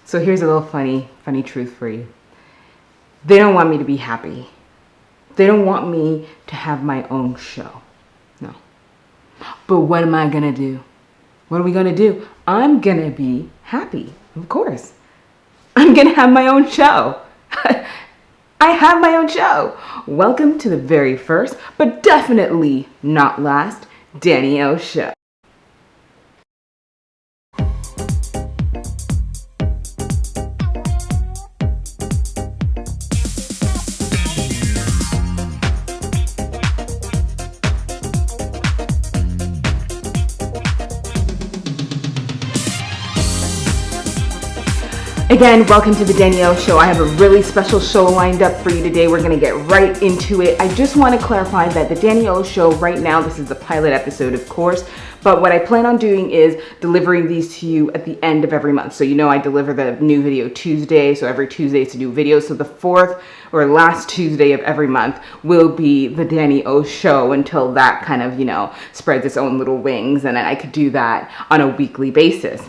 So here's a little funny truth for you. They don't want me to be happy. They don't want me to have my own show. No. But what am I gonna do? What are we gonna do? I'm gonna be happy, of course. I'm gonna have my own show. I have my own show. Welcome to the very first, but definitely not last, Danie O Show. Again, welcome to the Danie O Show. I have a really special show lined up for you today. We're gonna get right into it. I just wanna clarify that the Danie O Show right now, this is the pilot episode, of course, but what I plan on doing is delivering these to you at the end of every month. So you know I deliver the new video Tuesday, so every Tuesday it's a new video. So the fourth or last Tuesday of every month will be the Danie O Show until that kind of, spreads its own little wings, and then I could do that on a weekly basis.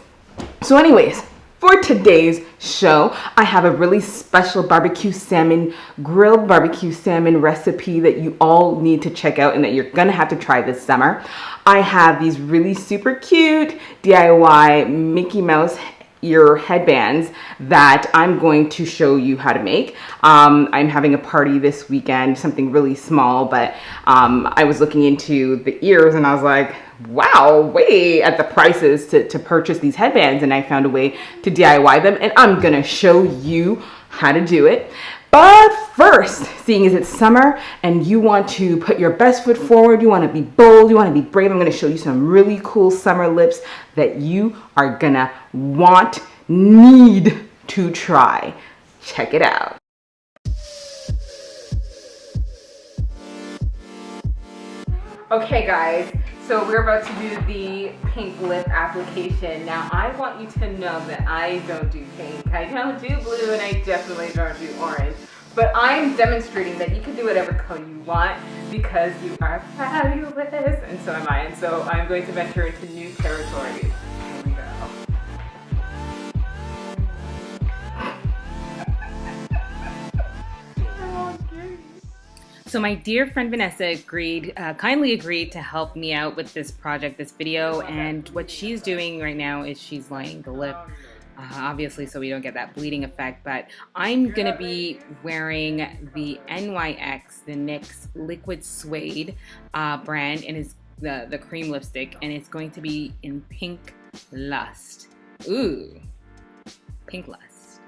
So anyways, for today's show, I have a really special grilled barbecue salmon recipe that you all need to check out and that you're gonna have to try this summer. I have these really super cute DIY Mickey Mouse ear headbands that I'm going to show you how to make. I'm having a party this weekend, something really small, but I was looking into the ears and I was like, wow, way at the prices to purchase these headbands, and I found a way to DIY them, and I'm gonna show you how to do it. But first, seeing as it's summer and you want to put your best foot forward, you want to be bold, you want to be brave, I'm going to show you some really cool summer lips that you are gonna need to try. Check it out. Okay guys, so we're about to do the pink lip application. Now I want you to know that I don't do pink, I don't do blue, and I definitely don't do orange. But I'm demonstrating that you can do whatever color you want because you are fabulous, and so am I. And so I'm going to venture into new territories. Here we go. So my dear friend Vanessa kindly agreed to help me out with this project, this video, and what she's doing right now is she's lining the lip, obviously so we don't get that bleeding effect, but I'm gonna be wearing the NYX, the NYX Liquid Suede brand, and it's the cream lipstick, and it's going to be in Pink Lust. Ooh, Pink Lust.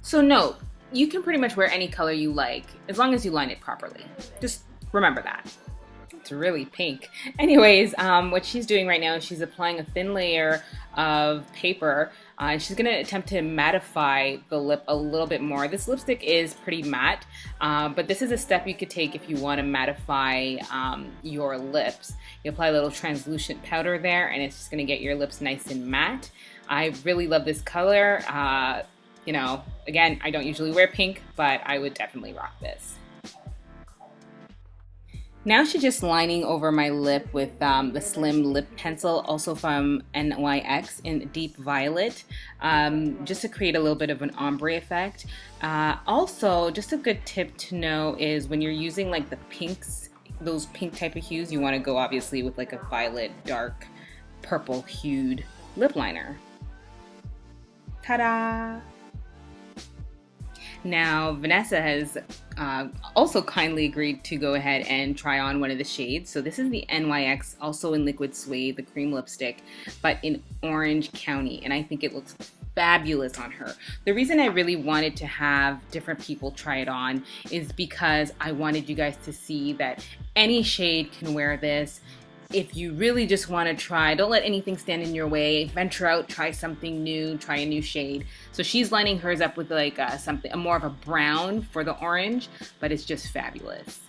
So note, you can pretty much wear any color you like, as long as you line it properly. Just remember that. It's really pink. Anyways, what she's doing right now is she's applying a thin layer of paper, and she's gonna attempt to mattify the lip a little bit more. This lipstick is pretty matte, but this is a step you could take if you want to mattify your lips. You apply a little translucent powder there, and it's just gonna get your lips nice and matte. I really love this color. Again, I don't usually wear pink, but I would definitely rock this. Now she's just lining over my lip with the Slim Lip Pencil, also from NYX in Deep Violet, just to create a little bit of an ombre effect. Also, just a good tip to know is when you're using like the pinks, those pink type of hues, you want to go obviously with like a violet, dark, purple hued lip liner. Ta-da! Now, Vanessa has also kindly agreed to go ahead and try on one of the shades. So this is the NYX, also in Liquid Suede, the cream lipstick, but in Orange County, and I think it looks fabulous on her. The reason I really wanted to have different people try it on is because I wanted you guys to see that any shade can wear this. If you really just want to try, don't let anything stand in your way. Venture out, try something new, try a new shade. So she's lining hers up with like more of a brown for the orange, but it's just fabulous.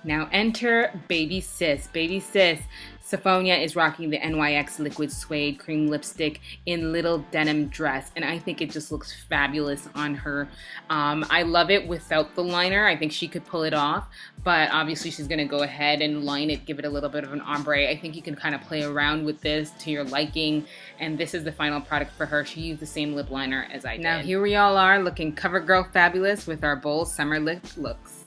Now enter Baby Sis. Baby Sis Sophonia is rocking the NYX Liquid Suede Cream Lipstick in Little Denim Dress, and I think it just looks fabulous on her. I love it without the liner. I think she could pull it off, but obviously she's going to go ahead and line it, give it a little bit of an ombre. I think you can kind of play around with this to your liking, and this is the final product for her. She used the same lip liner as I did. Now here we all are looking CoverGirl fabulous with our bold summer lip looks.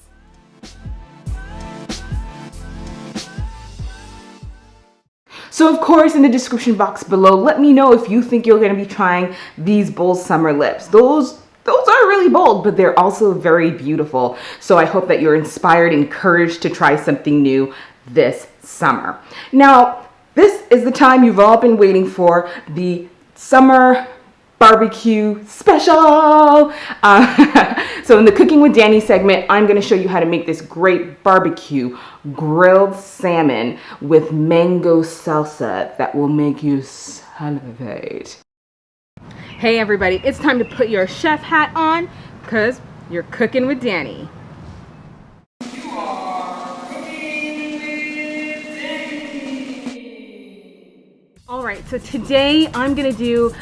So of course, in the description box below, let me know if you think you're going to be trying these bold summer lips. Those are really bold, but they're also very beautiful. So I hope that you're inspired, encouraged to try something new this summer. Now, this is the time you've all been waiting for, the summer barbecue special. So in the Cooking with Danie segment, I'm going to show you how to make this great barbecue grilled salmon with mango salsa that will make you salivate. Hey everybody, it's time to put your chef hat on because you're cooking with Danie. You are cooking with Danie. All right, so today I'm going to do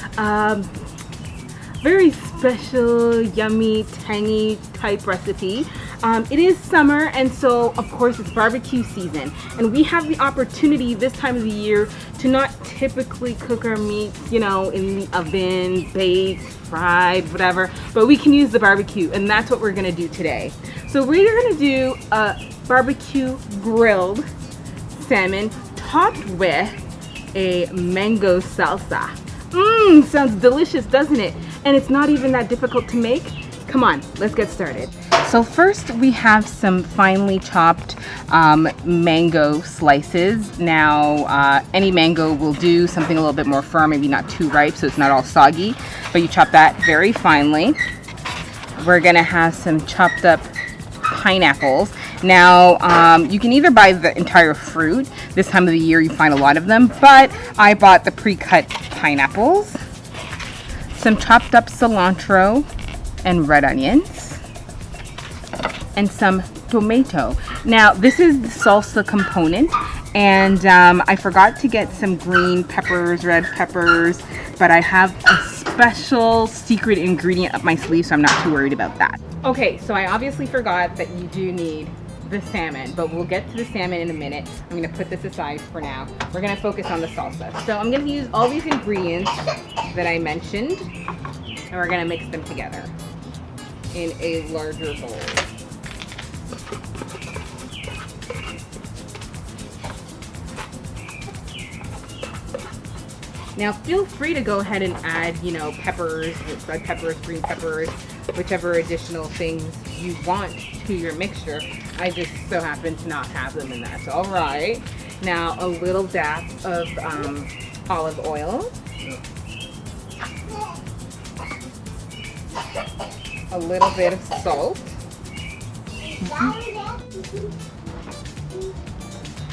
very special, yummy, tangy type recipe. It is summer, and so of course it's barbecue season, and we have the opportunity this time of the year to not typically cook our meats, you know, in the oven, baked, fried, whatever, but we can use the barbecue, and that's what we're gonna do today. So we're gonna do a barbecue grilled salmon topped with a mango salsa. Sounds delicious, doesn't it? And it's not even that difficult to make. Come on, let's get started. So first we have some finely chopped mango slices. Now any mango will do, something a little bit more firm, maybe not too ripe so it's not all soggy, but you chop that very finely. We're gonna have some chopped up pineapples. Now you can either buy the entire fruit. This time of the year you find a lot of them, but I bought the pre-cut pineapples, some chopped up cilantro and red onions, and some tomato. Now this is the salsa component, and I forgot to get some green peppers, red peppers, but I have a special secret ingredient up my sleeve, so I'm not too worried about that. Okay, so I obviously forgot that you do need the salmon, but we'll get to the salmon in a minute. I'm gonna put this aside for now. We're gonna focus on the salsa. So I'm gonna use all these ingredients that I mentioned, and we're gonna mix them together in a larger bowl. Now feel free to go ahead and add, you know, peppers, red peppers, green peppers, whichever additional things you want to your mixture. I just so happen to not have them in that. So all right, now a little dab of olive oil, a little bit of salt,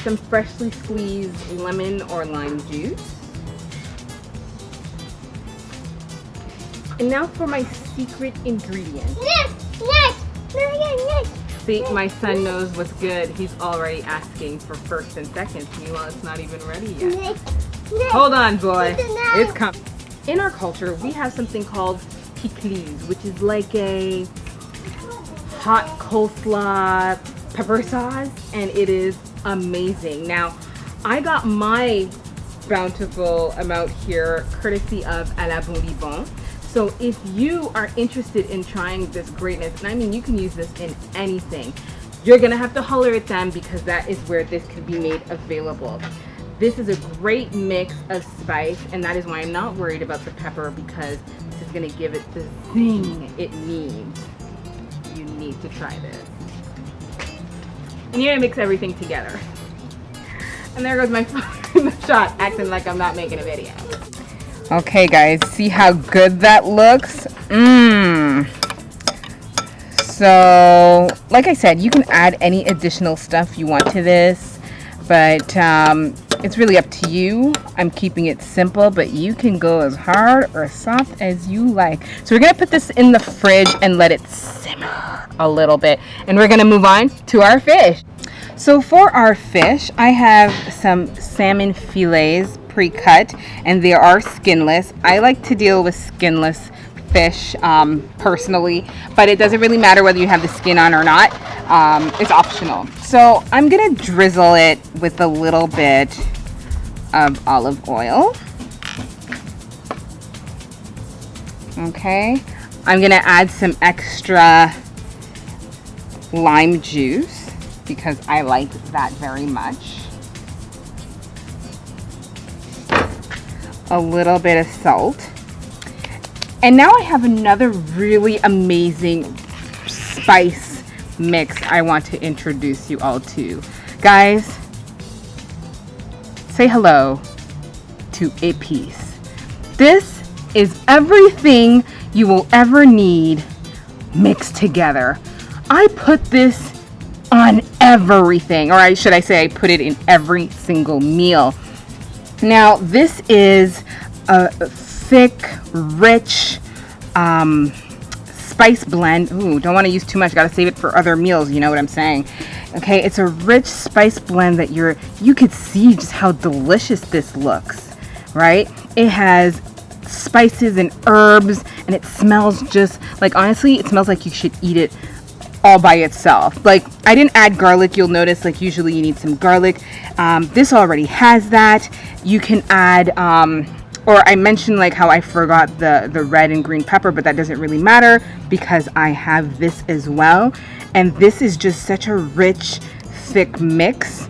some freshly squeezed lemon or lime juice. And now for my secret ingredient. See, my son knows what's good. He's already asking for first and seconds. Meanwhile, it's not even ready yet. Hold on, boy. It's coming. In our culture, we have something called Pikliz, which is like a hot coleslaw pepper sauce, and it is amazing. Now, I got my bountiful amount here courtesy of Alabon Libon. So if you are interested in trying this greatness, and I mean you can use this in anything, you're gonna have to holler at them because that is where this could be made available. This is a great mix of spice, and that is why I'm not worried about the pepper, because this is gonna give it the zing it needs. You need to try this. And you're gonna mix everything together. And there goes my phone in the shot, acting like I'm not making a video. Okay guys, see how good that looks? So, like I said, you can add any additional stuff you want to this, but it's really up to you. I'm keeping it simple, but you can go as hard or soft as you like. So we're gonna put this in the fridge and let it simmer a little bit, and we're gonna move on to our fish. So for our fish, I have some salmon fillets pre-cut, and they are skinless. I like to deal with skinless fish personally, but it doesn't really matter whether you have the skin on or not. It's optional. So I'm gonna drizzle it with a little bit of olive oil. Okay, I'm gonna add some extra lime juice because I like that very much. A little bit of salt. And now I have another really amazing spice mix I want to introduce you all to. Guys, say hello to Épice. This is everything you will ever need mixed together. I put this on everything, or should I say I put it in every single meal. Now this is a thick, rich spice blend. Ooh, don't want to use too much, gotta save it for other meals, you know what I'm saying. Okay, it's a rich spice blend that you could see just how delicious this looks, right? It has spices and herbs, and it smells just like, honestly, it smells like you should eat it all by itself. Like, I didn't add garlic. You'll notice, like, usually you need some garlic. This already has that. You can add or I mentioned like how I forgot the red and green pepper, but that doesn't really matter because I have this as well. And this is just such a rich, thick mix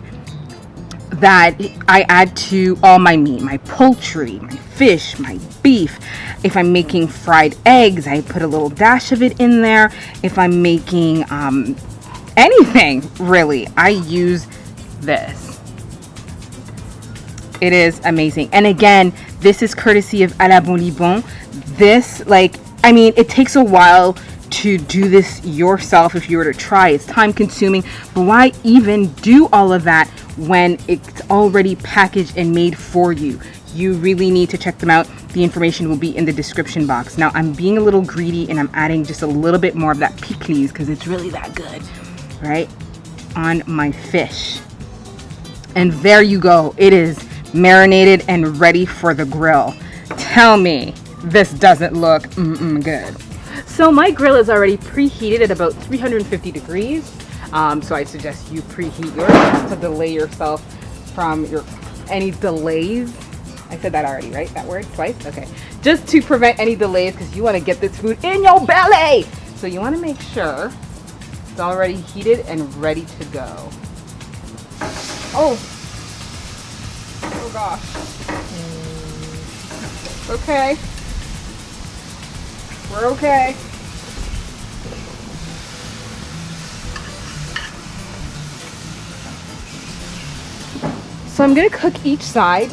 that I add to all my meat, my poultry, my fish, my beef. If I'm making fried eggs, I put a little dash of it in there. If I'm making anything, really, I use this. It is amazing. And again, this is courtesy of Alabon, Libon. This, like, I mean, it takes a while to do this yourself if you were to try. It's time consuming, but why even do all of that when it's already packaged and made for you? You really need to check them out. The information will be in the description box. Now, I'm being a little greedy and I'm adding just a little bit more of that Pikliz because it's really that good, right? On my fish. And there you go. It is marinated and ready for the grill. Tell me this doesn't look good. So my grill is already preheated at about 350 degrees. So I suggest you preheat yours just to delay yourself from any delays. I said that already, right? That word twice? Okay. Just to prevent any delays because you want to get this food in your belly. So you want to make sure it's already heated and ready to go. Oh gosh. Okay. We're okay. So I'm going to cook each side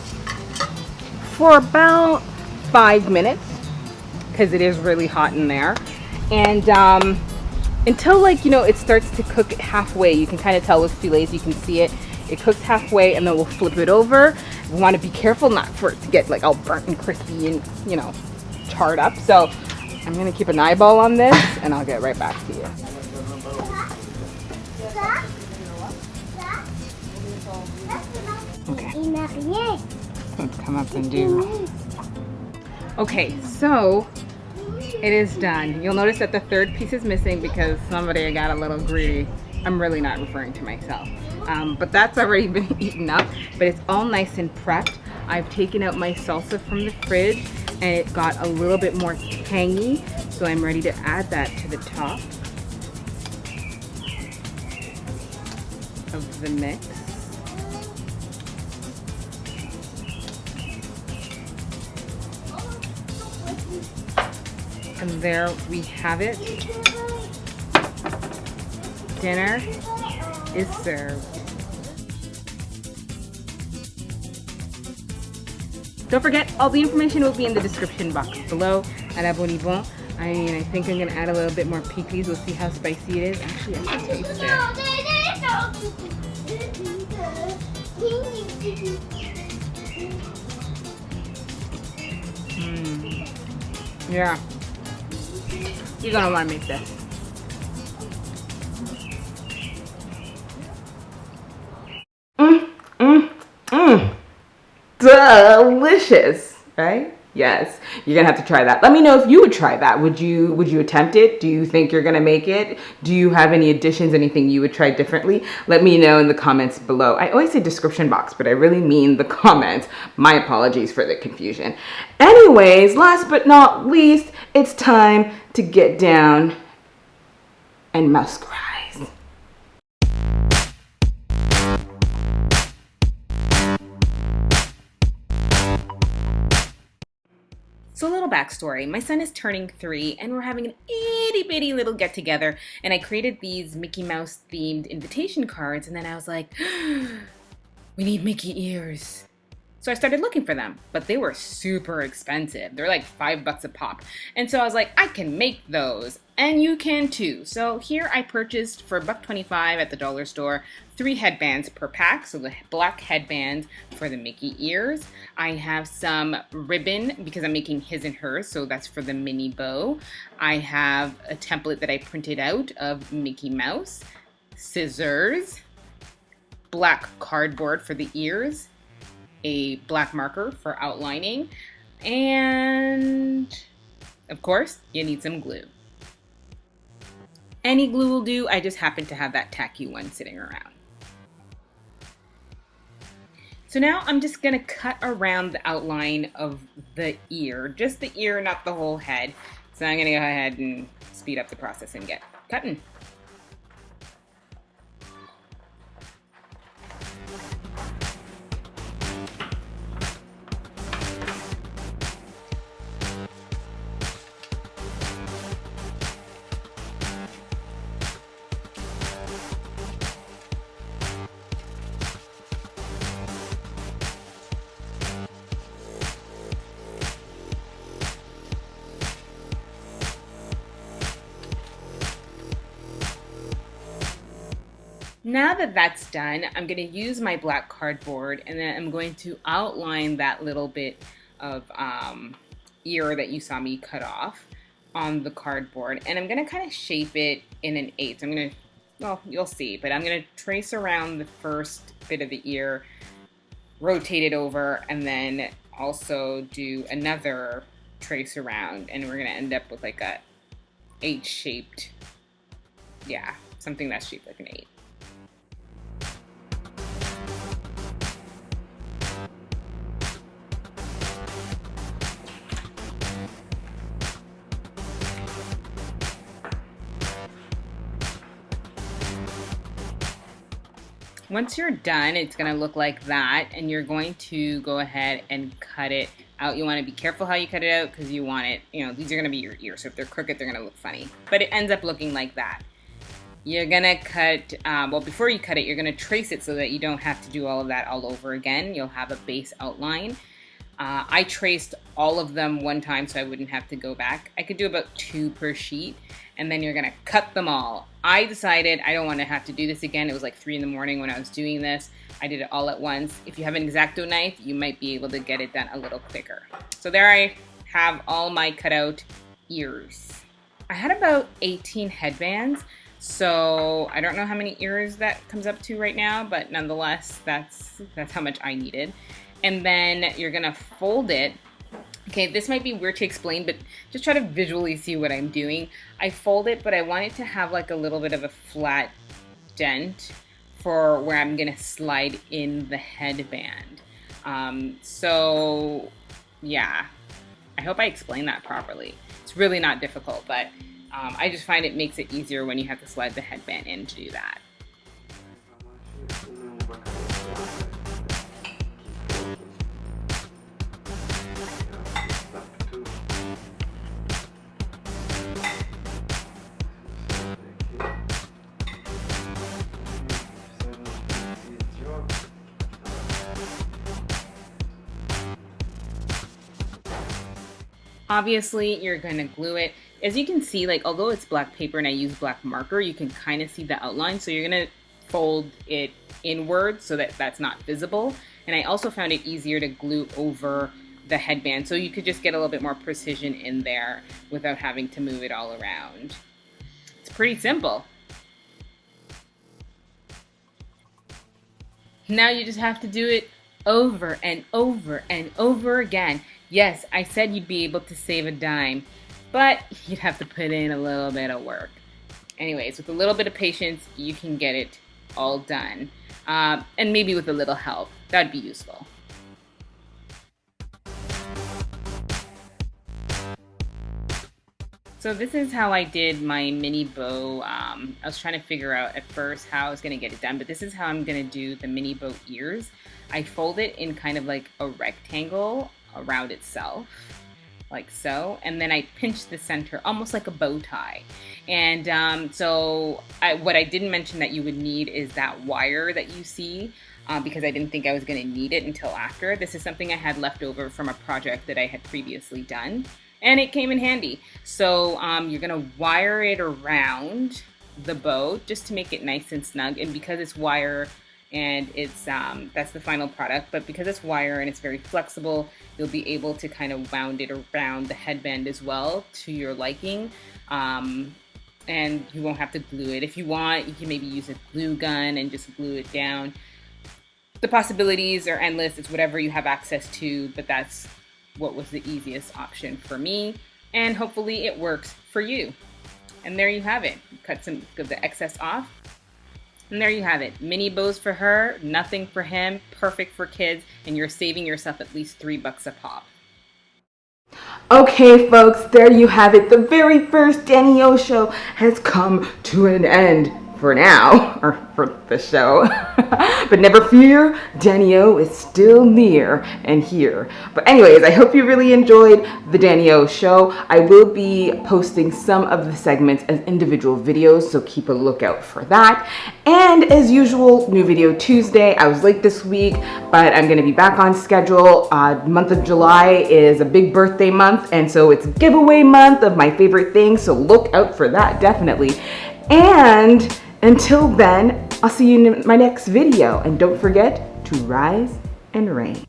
for about 5 minutes because it is really hot in there. And until, like, you know, it starts to cook halfway. You can kind of tell with fillets, you can see it. It cooks halfway and then we'll flip it over. We want to be careful not for it to get like all burnt and crispy and, you know, charred up. So I'm going to keep an eyeball on this and I'll get right back to you. Okay. Let's come up and do. Okay, so it is done. You'll notice that the third piece is missing because somebody got a little greedy. I'm really not referring to myself. But that's already been eaten up, but it's all nice and prepped. I've taken out my salsa from the fridge and it got a little bit more tangy, so I'm ready to add that to the top of the mix. And there we have it. Dinner is served. Don't forget, all the information will be in the description box below. Alabon, Libon. I think I'm gonna add a little bit more Pikliz. We'll see how spicy it is. Actually, I can taste it. Yeah. You're gonna wanna make this. delicious, right? Yes, you're gonna have to try that. Let me know if you would try that. Would you attempt it? Do you think you're gonna make it? Do you have any additions, anything you would try differently? Let me know in the comments below. I always say description box, but I really mean the comments. My apologies for the confusion. Anyways, last but not least, it's time to get down and mescurize. So a little backstory, my son is turning 3 and we're having an itty bitty little get together, and I created these Mickey Mouse themed invitation cards, and then I was like, we need Mickey ears. So I started looking for them, but they were super expensive. They're like $5 a pop. And so I was like, I can make those, and you can too. So here I purchased for $1.25 at the dollar store 3 headbands per pack. So the black headband for the Mickey ears. I have some ribbon because I'm making his and hers, so that's for the mini bow. I have a template that I printed out of Mickey Mouse, scissors, black cardboard for the ears, a black marker for outlining, and of course you need some glue. Any glue will do. I just happen to have that tacky one sitting around. So now I'm just gonna cut around the outline of the ear, just the ear, not the whole head. So I'm gonna go ahead and speed up the process and get cutting. Now that that's done, I'm going to use my black cardboard, and then I'm going to outline that little bit of ear that you saw me cut off on the cardboard, and I'm going to kind of shape it in an 8. I'm going to, well, you'll see, but I'm going to trace around the first bit of the ear, rotate it over, and then also do another trace around, and we're going to end up with like a 8-shaped, yeah, something that's shaped like an 8. Once you're done, it's going to look like that, and you're going to go ahead and cut it out. You want to be careful how you cut it out because you want it, you know, these are going to be your ears, so if they're crooked, they're going to look funny. But it ends up looking like that. You're going to cut, well, before you cut it, you're going to trace it so that you don't have to do all of that all over again. You'll have a base outline. I traced all of them one time so I wouldn't have to go back. I could do about 2 per sheet, and then you're gonna cut them all. I decided I don't want to have to do this again. It was like 3 in the morning when I was doing this. I did it all at once. If you have an X-Acto knife, you might be able to get it done a little quicker. So there I have all my cutout ears. I had about 18 headbands, so I don't know how many ears that comes up to right now, but nonetheless, that's how much I needed. And then you're gonna fold it. Okay, this might be weird to explain, but just try to visually see what I'm doing. I fold it, but I want it to have like a little bit of a flat dent for where I'm gonna slide in the headband. So yeah, I hope I explained that properly. It's really not difficult, but I just find it makes it easier when you have to slide the headband in to do that. Obviously, you're gonna glue it. As you can see, like, although it's black paper and I use black marker, you can kind of see the outline. So you're gonna fold it inward so that that's not visible. And I also found it easier to glue over the headband, so you could just get a little bit more precision in there without having to move it all around. It's pretty simple. Now you just have to do it over and over and over again. Yes, I said you'd be able to save a dime, but you'd have to put in a little bit of work. Anyways, with a little bit of patience, you can get it all done. And maybe with a little help, that'd be useful. So this is how I did my mini bow. I was trying to figure out at first how I was going to get it done, but this is how I'm going to do the mini bow ears. I fold it in kind of like a rectangle around itself, like so, and then I pinch the center almost like a bow tie. And what I didn't mention that you would need is that wire that you see, because I didn't think I was going to need it until after. This is something I had left over from a project that I had previously done, and it came in handy. So you're gonna wire it around the bow just to make it nice and snug. And because it's wire and it's that's the final product, but because it's wire and it's very flexible, you'll be able to kind of wound it around the headband as well to your liking. And you won't have to glue it. If you want, you can maybe use a glue gun and just glue it down. The possibilities are endless. It's whatever you have access to, but that's what was the easiest option for me, and hopefully it works for you. And there you have it. Cut some of the excess off, and there you have it. Mini bows for her, nothing for him, perfect for kids, and you're saving yourself at least $3 a pop. Okay folks, there you have it. The very first Danie O Show has come to an end. For now, or for the show. But never fear, Danie O is still near and here. But anyways, I hope you really enjoyed the Danie O Show. I will be posting some of the segments as individual videos, so keep a lookout for that. And as usual, new video Tuesday. I was late this week, but I'm gonna be back on schedule. Month of July is a big birthday month, and so it's giveaway month of my favorite things, so look out for that, definitely. And until then, I'll see you in my next video. And don't forget to rise and reign.